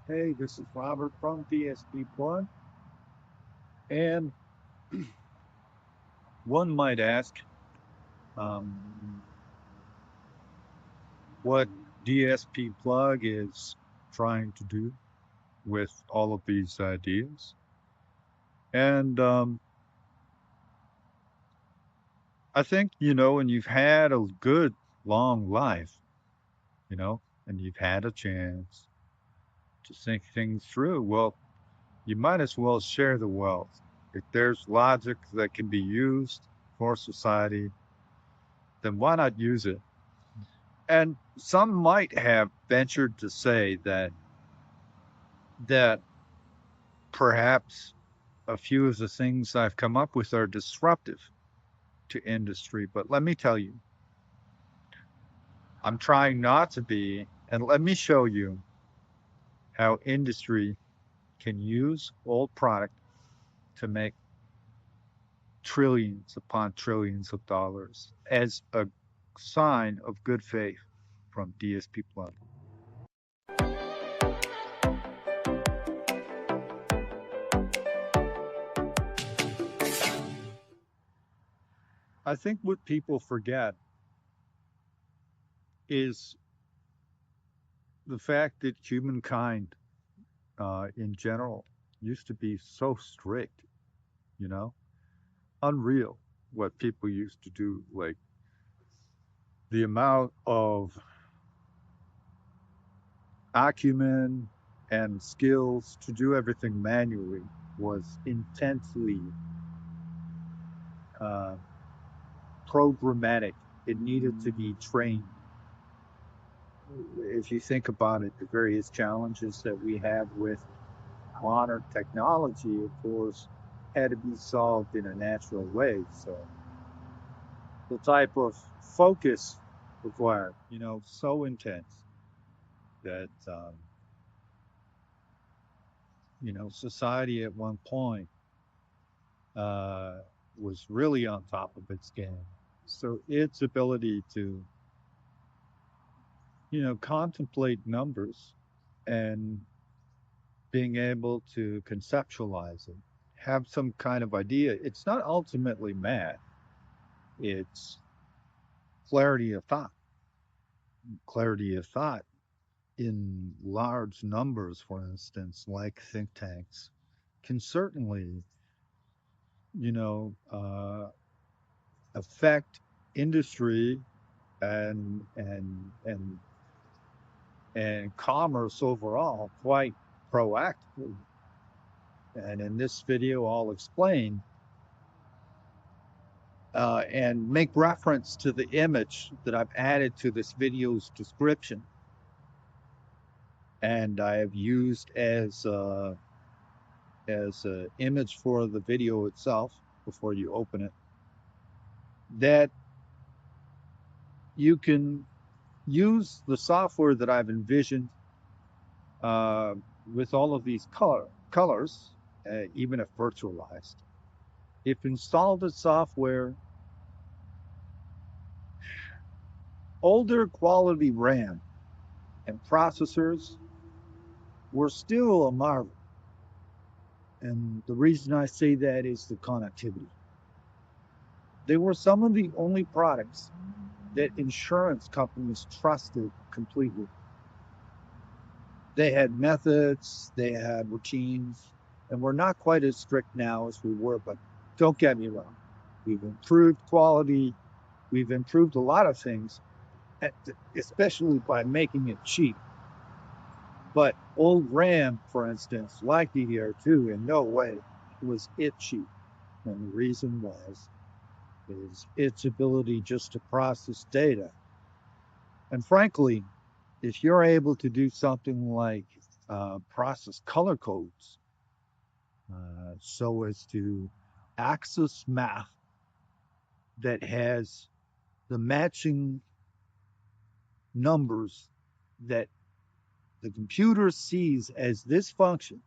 Hey, this is Robert from DSP Plug, and one might ask um, what DSP Plug is trying to do with all of these ideas. And I think, when you've had a good long life, you know, and you've had a chance to think things through, well, you might as well share the wealth. If there's logic that can be used for society, then why not use it? And some might have ventured to say that perhaps a few of the things I've come up with are disruptive to industry, but let me tell you, I'm trying not to be, and let me show you how industry can use old product to make trillions upon trillions of dollars as a sign of good faith from DSP Plug. I think what people forget is the fact that humankind in general used to be so strict, you know, unreal what people used to do. Like the amount of acumen and skills to do everything manually was intensely uh, programmatic. It needed to be trained. If you think about it, the various challenges that we have with modern technology, of course, had to be solved in a natural way. So the type of focus required, so intense that, society at one point uh, was really on top of its game. So its ability to, contemplate numbers and being able to conceptualize it, have some kind of idea. It's not ultimately math, it's clarity of thought. Clarity of thought in large numbers, for instance, like think tanks, can certainly, you know, uh, affect industry and and commerce overall quite proactively. And in this video, I'll explain and make reference to the image that I've added to this video's description, and I have used as an image for the video itself before you open it, that you can use the software that I've envisioned uh, with all of these colors, even if virtualized. If installed the software, older quality RAM and processors were still a marvel. And the reason I say that is the connectivity. They were some of the only products that insurance companies trusted completely. They had methods, they had routines, and we're not quite as strict now as we were, but don't get me wrong. We've improved quality, we've improved a lot of things, especially by making it cheap. But old RAM, for instance, like DDR2, in no way was it cheap. And the reason is its ability just to process data. And frankly, if you're able to do something like process color codes so as to access math that has the matching numbers that the computer sees as this function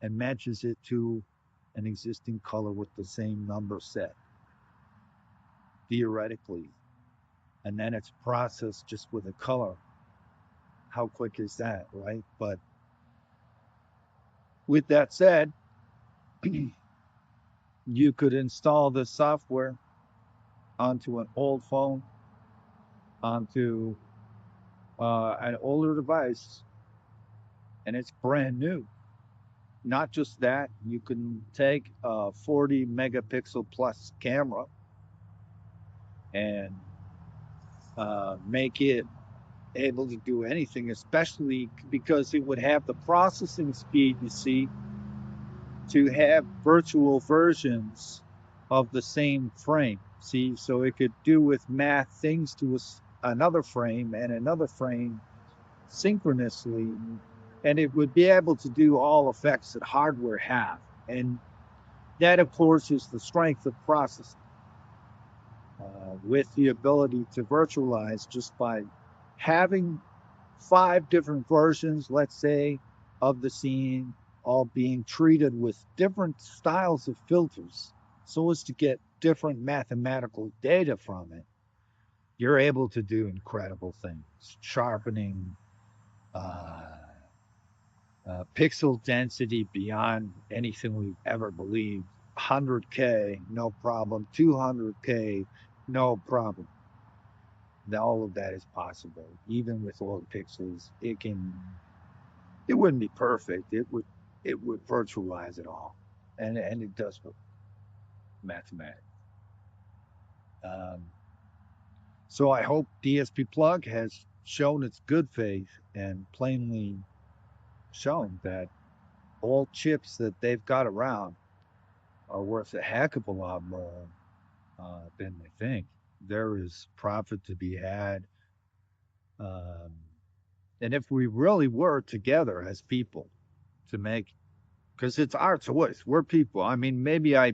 and matches it to an existing color with the same number set, theoretically, and then it's processed just with a color. How quick is that, right? But With that said, you could install this software onto an old phone, onto an older device, and it's brand new. Not just that, you can take a 40 megapixel plus camera and make it able to do anything, especially because it would have the processing speed, you see, to have virtual versions of the same frame. See, so it could do with math things to another frame and another frame synchronously, and it would be able to do all effects that hardware have. And that, of course, is the strength of processing, with the ability to virtualize just by having 5 different versions, let's say, of the scene, all being treated with different styles of filters so as to get different mathematical data from it. You're able to do incredible things, sharpening, uh, pixel density beyond anything we've ever believed. 100K, no problem. 200K, no problem. All of that is possible. Even with old pixels, it wouldn't be perfect. It would virtualize it all. And it does for mathematics. Um, so I hope DSP Plug has shown its good faith and plainly shown that all chips that they've got around are worth a heck of a lot more than they think. There is profit to be had. Um, and if we really were together as people to make, because it's our choice, we're people. I mean, maybe I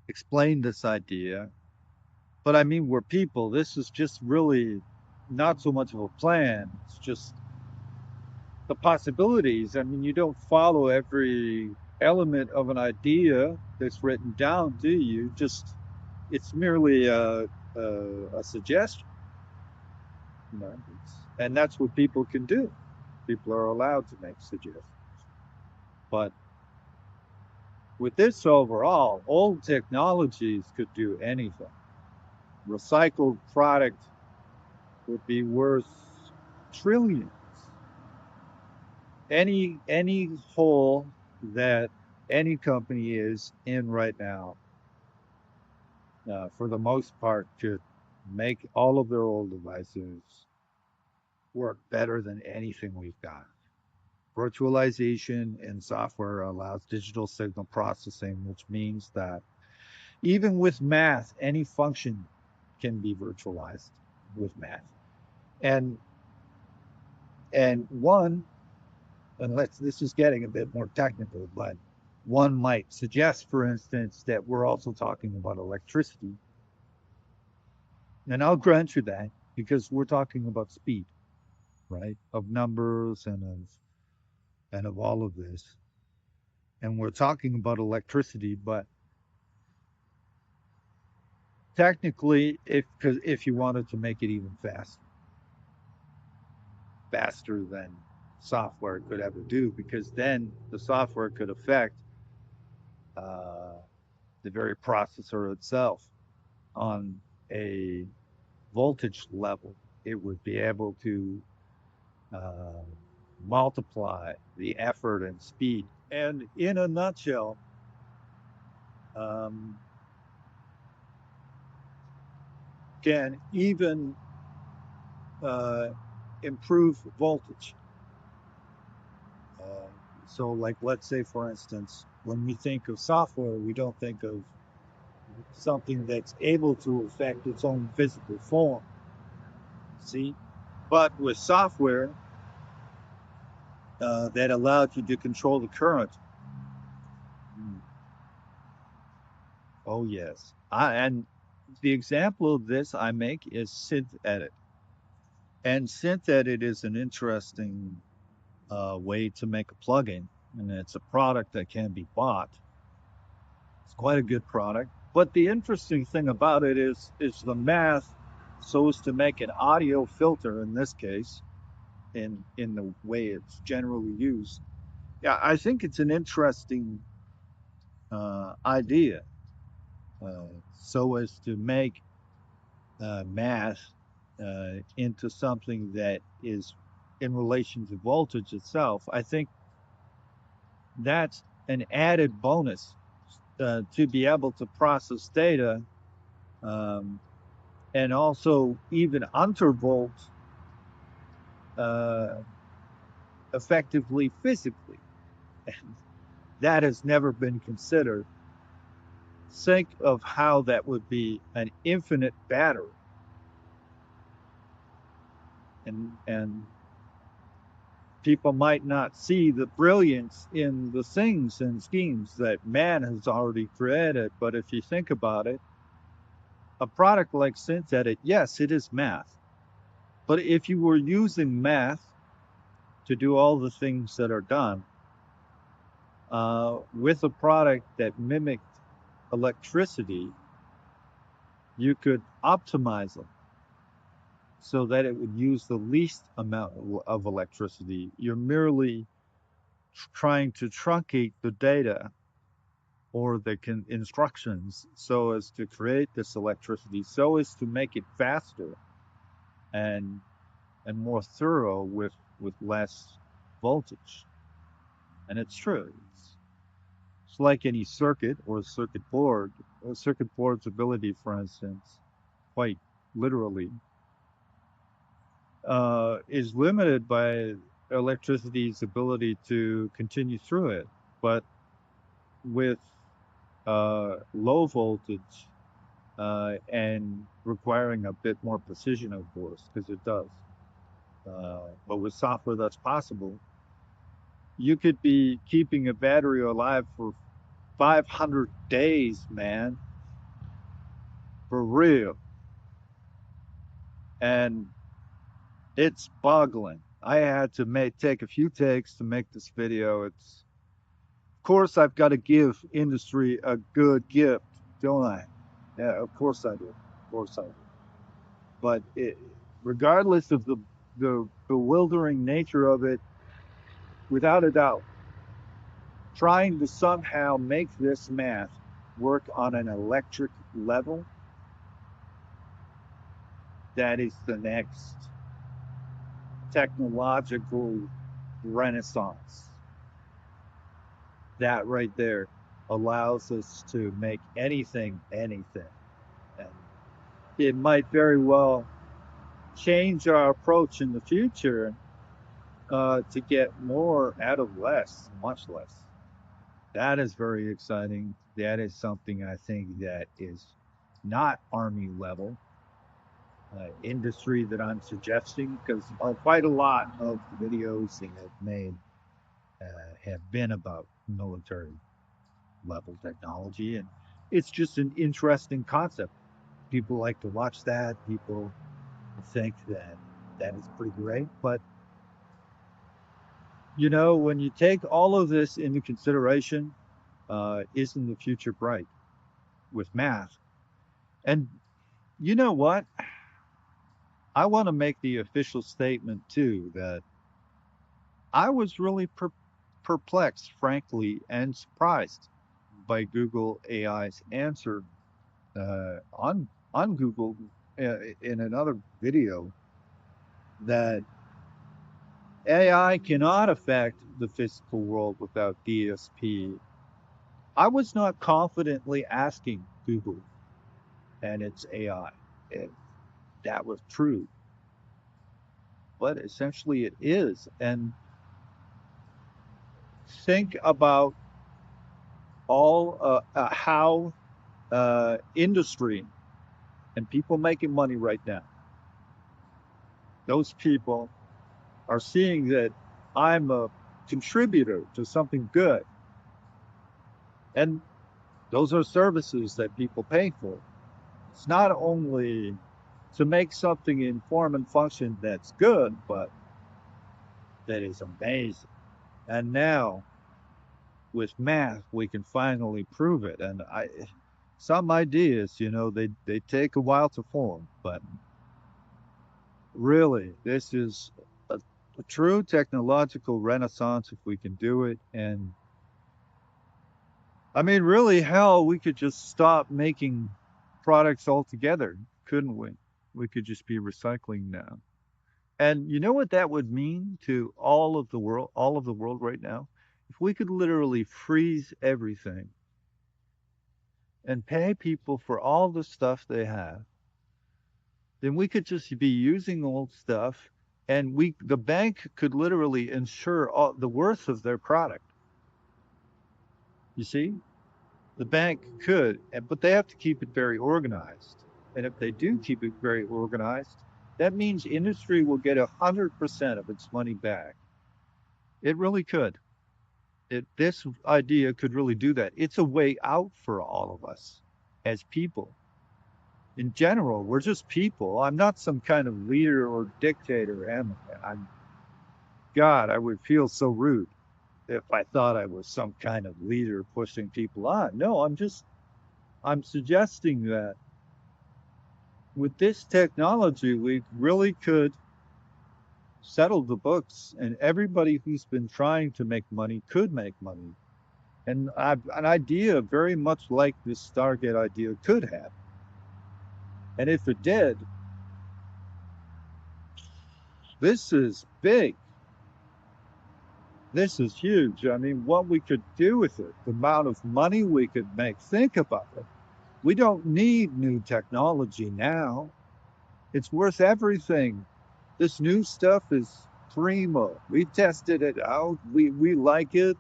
explained this idea, but I mean, we're people. This is just really not so much of a plan. It's just the possibilities. I mean, you don't follow every element of an idea that's written down, do you? Just it's merely a suggestion, you know. And that's what people can do. People are allowed to make suggestions. But with this overall, old technologies could do anything. Recycled product would be worth trillions. Any hole that any company is in right now, for the most part, could make all of their old devices work better than anything we've got. Virtualization in software allows digital signal processing, which means that even with math, any function can be virtualized with math. And and one, and this is getting a bit more technical, but one might suggest, for instance, that we're also talking about electricity. And I'll grant you that because we're talking about speed, right? Of numbers and of all of this. And we're talking about electricity, but technically, if you wanted to make it even faster than software could ever do, because then the software could affect uh, the very processor itself on a voltage level. It would be able to uh, multiply the effort and speed. And in a nutshell, um, can even uh, improve voltage. Uh, so, like, let's say, for instance, when we think of software, we don't think of something that's able to affect its own physical form. See? But with software that allowed you to control the current, mm, oh, yes. And the example of this I make is synth edit. And synth edit is an interesting way to make a plugin, and it's a product that can be bought. It's quite a good product. But the interesting thing about it is the math, so as to make an audio filter in this case, in the way it's generally used, Yeah, I think it's an interesting idea, so as to make math into something that is in relation to voltage itself. I think that's an added bonus to be able to process data, um, and also even undervolt uh, effectively physically. And that has never been considered. Think of how that would be an infinite battery, and people might not see the brilliance in the things and schemes that man has already created. But if you think about it, a product like synthetic, yes, it is math. But if you were using math to do all the things that are done with a product that mimicked electricity, you could optimize them so that it would use the least amount of electricity. You're merely trying to truncate the data or the instructions so as to create this electricity, so as to make it faster and more thorough with less voltage. And it's true. It's like any circuit or circuit board. A circuit board's ability, for instance, quite literally, is limited by electricity's ability to continue through it. But with low voltage and requiring a bit more precision, of course, because it does. But with software that's possible, you could be keeping a battery alive for 500 days, man, for real. And it's boggling. I had to take a few takes to make this video. It's, of course, I've got to give industry a good gift, don't I? Yeah, of course I do. Of course I do. But regardless of the bewildering nature of it, without a doubt, trying to somehow make this math work on an electric level, that is the next technological renaissance. That right there allows us to make anything, anything. And it might very well change our approach in the future to get more out of less, much less. That is very exciting. That is something I think that is not Army level industry that I'm suggesting, because quite a lot of the videos that I've made have been about military level technology, and it's just an interesting concept. People like to watch that. People think that that is pretty great, but when you take all of this into consideration, isn't the future bright with math? And you know what? I want to make the official statement too that I was really perplexed, frankly, and surprised by Google AI's answer on Google in another video that AI cannot affect the physical world without DSP. I was not confidently asking Google and its AI if that was true, but essentially it is. And think about all how industry and people making money right now, those people are seeing that I'm a contributor to something good. And those are services that people pay for. It's not only to make something in form and function that's good, but that is amazing. And now with math, we can finally prove it. And some ideas, they take a while to form, but really, this is a a true technological renaissance if we can do it. And I mean, really, hell, we could just stop making products altogether, couldn't we? We could just be recycling now. And you know what that would mean to all of the world right now? If we could literally freeze everything and pay people for all the stuff they have, then we could just be using old stuff and the bank could literally insure all the worth of their product. You see? The bank could, but they have to keep it very organized. And if they do keep it very organized, that means industry will get 100% of its money back. It really could. This idea could really do that. It's a way out for all of us as people. In general, we're just people. I'm not some kind of leader or dictator, am I? God, I would feel so rude if I thought I was some kind of leader pushing people on. No, I'm suggesting that with this technology, we really could settle the books, and everybody who's been trying to make money could make money. And an idea very much like this Stargate idea could have. And if it did, this is big. This is huge. I mean, what we could do with it, the amount of money we could make. Think about it. We don't need new technology now. It's worth everything. This new stuff is primo. We tested it out. We like it.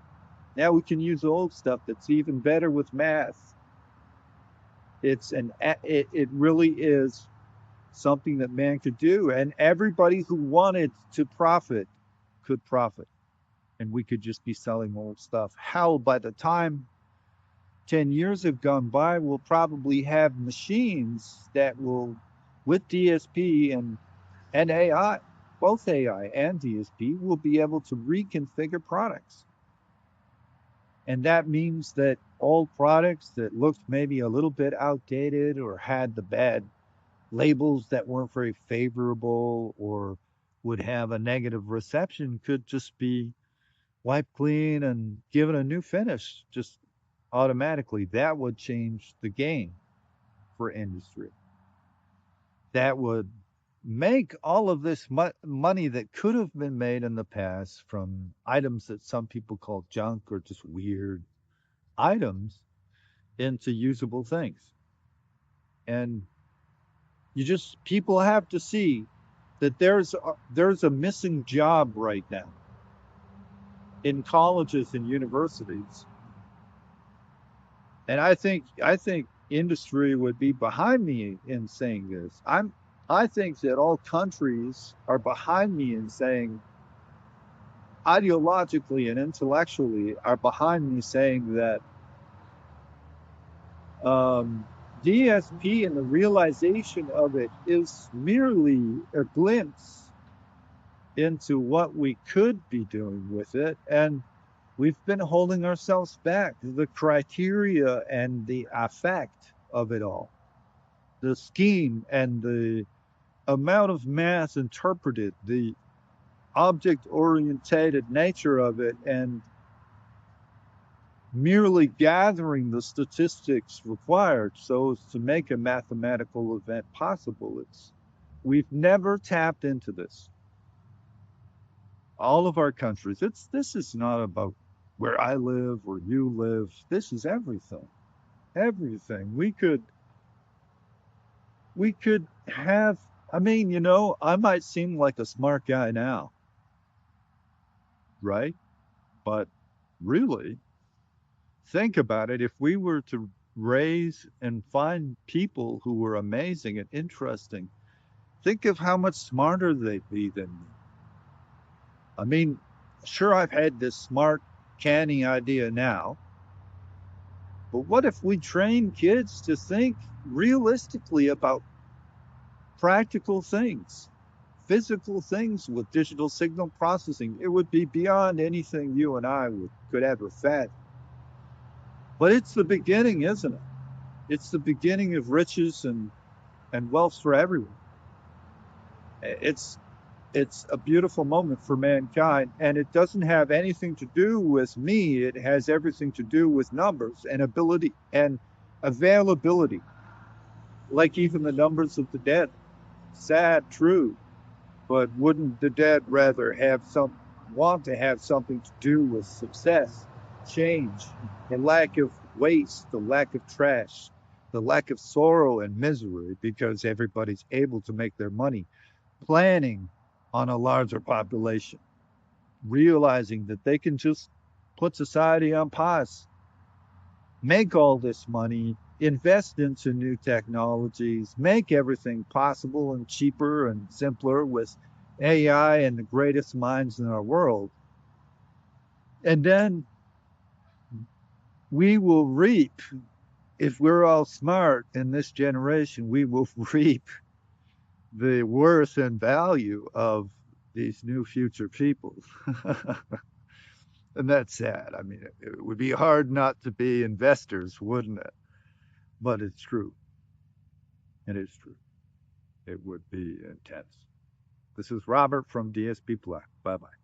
Now we can use old stuff that's even better with math. It really is something that man could do, and everybody who wanted to profit could profit, and we could just be selling old stuff. Hell, by the time 10 years have gone by, we'll probably have machines that will, with DSP and AI, both AI and DSP, will be able to reconfigure products. And that means that old products that looked maybe a little bit outdated or had the bad labels that weren't very favorable or would have a negative reception could just be wiped clean and given a new finish just automatically. That would change the game for industry. That would make all of this money that could have been made in the past from items that some people call junk or just weird items into usable things. And people have to see that there's a missing job right now in colleges and universities. And I think industry would be behind me in saying this. I think that all countries are behind me in saying, ideologically and intellectually are behind me saying that DSP and the realization of it is merely a glimpse into what we could be doing with it. And we've been holding ourselves back. The criteria and the effect of it all, the scheme and the amount of math interpreted, the object orientated nature of it, and merely gathering the statistics required so as to make a mathematical event possible. We've never tapped into this. All of our countries. This is not about where I live or you live. This is everything. Everything. We could have, I mean, I might seem like a smart guy now, right? But really, think about it. If we were to raise and find people who were amazing and interesting, think of how much smarter they'd be than me. I mean, sure, I've had this smart, canny idea now, but what if we train kids to think realistically about practical things, physical things with digital signal processing? It would be beyond anything you and I could ever fathom. But it's the beginning, isn't it? It's the beginning of riches and wealth for everyone. It's It's a beautiful moment for mankind, and it doesn't have anything to do with me. It has everything to do with numbers and ability and availability, like even the numbers of the dead. Sad, true, but wouldn't the dead rather want to have something to do with success, change, the lack of waste, the lack of trash, the lack of sorrow and misery because everybody's able to make their money, planning on a larger population, realizing that they can just put society on pause, make all this money, invest into new technologies, make everything possible and cheaper and simpler with AI and the greatest minds in our world. And then we will reap, if we're all smart in this generation, we will reap the worth and value of these new future people. And that's sad. I mean, it would be hard not to be investors, wouldn't it? But it's true. It is true. It would be intense. This is Robert from DSP Black. Bye bye.